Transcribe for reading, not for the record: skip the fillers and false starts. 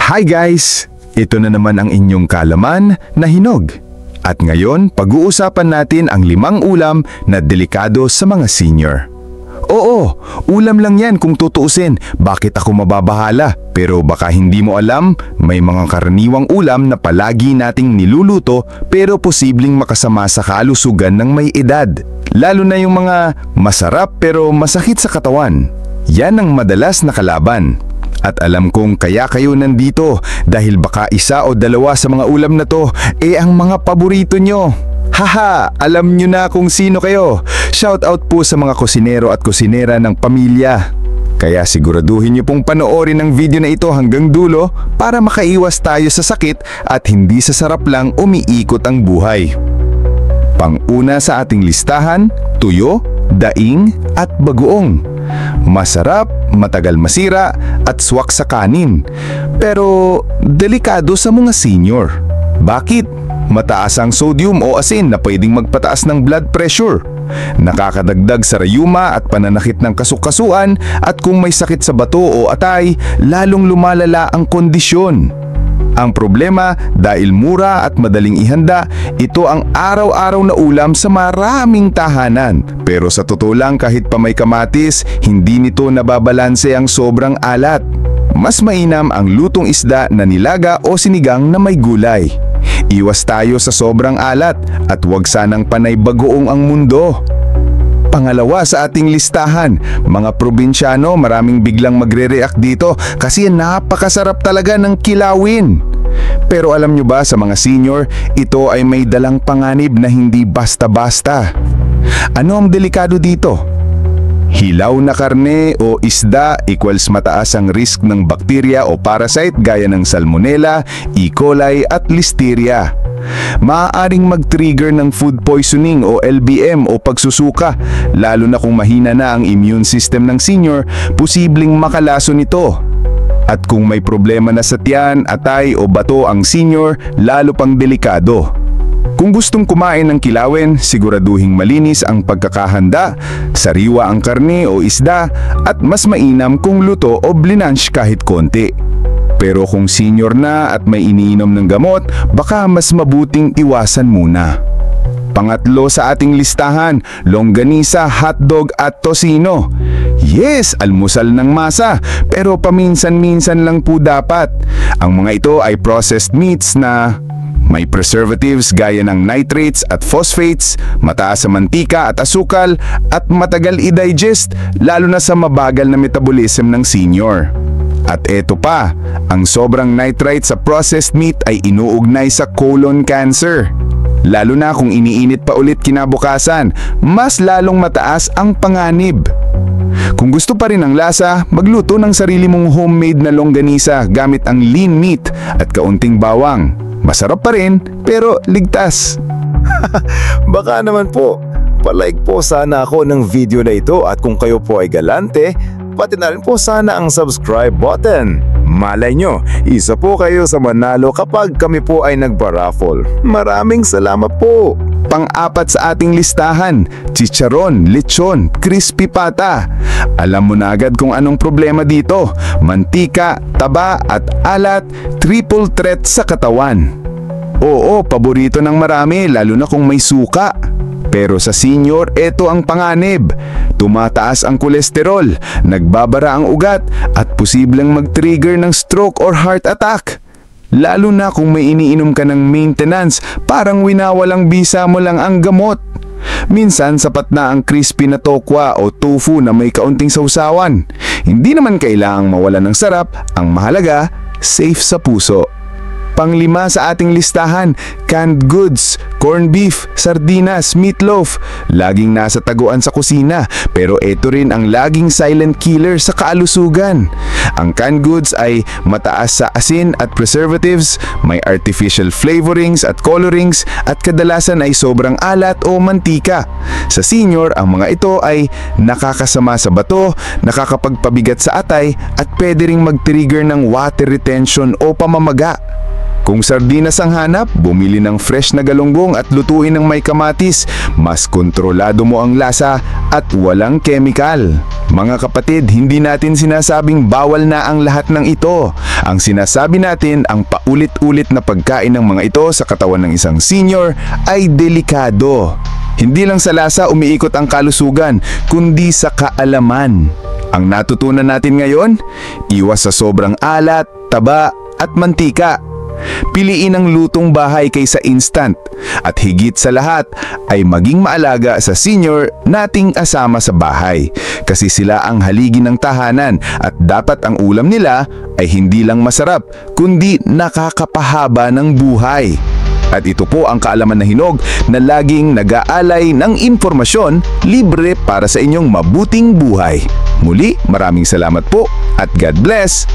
Hi guys! Ito na naman ang inyong kalaman na hinog. At ngayon, pag-uusapan natin ang 5 ulam na delikado sa mga senior. Oo, ulam lang yan kung tutuusin. Bakit ako mababahala? Pero baka hindi mo alam, may mga karaniwang ulam na palagi nating niluluto pero posibleng makasama sa kalusugan ng may edad. Lalo na yung mga masarap pero masakit sa katawan. Yan ang madalas na kalaban. At alam kong kaya kayo nandito dahil baka 1 o 2 sa mga ulam na to ang mga paborito nyo. Haha, alam nyo na kung sino kayo. Shoutout po sa mga kusinero at kusinera ng pamilya. Kaya siguraduhin nyo pong panoorin ang video na ito hanggang dulo para makaiwas tayo sa sakit at hindi sa sarap lang umiikot ang buhay. Pang-una sa ating listahan, tuyo, daing at bagoong. Masarap, matagal masira at swak sa kanin. Pero delikado sa mga senior. Bakit? Mataas ang sodium o asin na pwedeng magpataas ng blood pressure. Nakakadagdag sa rayuma at pananakit ng kasukasuan at kung may sakit sa bato o atay, lalong lumalala ang kondisyon. Ang problema, dahil mura at madaling ihanda, ito ang araw-araw na ulam sa maraming tahanan. Pero sa totoo lang kahit pa may kamatis, hindi nito nababalanse ang sobrang alat. Mas mainam ang lutong isda na nilaga o sinigang na may gulay. Iwas tayo sa sobrang alat at huwag sanang panay bagoong ang mundo. Pangalawa sa ating listahan, mga probinsyano maraming biglang magre-react dito kasi napakasarap talaga ng kilawin. Pero alam nyo ba sa mga senior, ito ay may dalang panganib na hindi basta-basta. Ano ang delikado dito? Hilaw na karne o isda equals mataas ang risk ng bakterya o parasite gaya ng Salmonella, E. coli at Listeria. Maaaring mag-trigger ng food poisoning o LBM o pagsusuka, lalo na kung mahina na ang immune system ng senior, posibleng makalason ito. At kung may problema na sa tiyan, atay o bato ang senior, lalo pang delikado. Kung gustong kumain ng kilawin, siguraduhing malinis ang pagkakahanda, sariwa ang karne o isda, at mas mainam kung luto o blanch kahit konti. Pero kung senior na at may iniinom ng gamot, baka mas mabuting iwasan muna. Pangatlo sa ating listahan, longganisa, hotdog at tocino. Yes, almusal ng masa, pero paminsan-minsan lang po dapat. Ang mga ito ay processed meats na may preservatives gaya ng nitrates at phosphates, mataas sa mantika at asukal, at matagal i-digest, lalo na sa mabagal na metabolism ng senior. At eto pa, ang sobrang nitrite sa processed meat ay inuugnay sa colon cancer. Lalo na kung iniinit pa ulit kinabukasan, mas lalong mataas ang panganib. Kung gusto pa rin ang lasa, magluto ng sarili mong homemade na longganisa gamit ang lean meat at kaunting bawang. Masarap pa rin, pero ligtas. Baka naman po, palike po sana ako ng video na ito at kung kayo po ay galante, pati na rin po sana ang subscribe button. Malay nyo, isa po kayo sa manalo kapag kami po ay nagpa-raffle. Maraming salamat po! Pang-4 sa ating listahan, chicharon, lechon, crispy pata. Alam mo na agad kung anong problema dito. Mantika, taba at alat, triple threat sa katawan. Oo, paborito ng marami lalo na kung may suka. Pero sa senior, ito ang panganib. Tumataas ang kolesterol, nagbabara ang ugat at posibleng mag-trigger ng stroke or heart attack. Lalo na kung may iniinom ka ng maintenance, parang winawalang bisa mo lang ang gamot. Minsan sapat na ang crispy na tokwa o tofu na may kaunting sausawan. Hindi naman kailangang mawala ng sarap, ang mahalaga, safe sa puso. Pang-5 sa ating listahan, canned goods, corned beef, sardinas, meatloaf. Laging nasa taguan sa kusina, pero ito rin ang laging silent killer sa kaalusugan. Ang canned goods ay mataas sa asin at preservatives, may artificial flavorings at colorings, at kadalasan ay sobrang alat o mantika. Sa senior, ang mga ito ay nakakasama sa bato, nakakapagpabigat sa atay, at pwede ring mag-trigger ng water retention o pamamaga. Kung sardinas ang hanap, bumili ng fresh na galunggong at lutuin ng may kamatis. Mas kontrolado mo ang lasa at walang kemikal. Mga kapatid, hindi natin sinasabing bawal na ang lahat ng ito. Ang sinasabi natin, ang paulit-ulit na pagkain ng mga ito sa katawan ng isang senior ay delikado. Hindi lang sa lasa umiikot ang kalusugan, kundi sa kaalaman. Ang natutunan natin ngayon, iwas sa sobrang alat, taba at mantika. Piliin ang lutong bahay kaysa instant. At higit sa lahat ay maging maalaga sa senior nating asama sa bahay. Kasi sila ang haligi ng tahanan at dapat ang ulam nila ay hindi lang masarap, kundi nakakapahaba ng buhay. At ito po ang Kaalaman na Hinog na laging nag-aalay ng impormasyon libre para sa inyong mabuting buhay. Muli, maraming salamat po at God bless!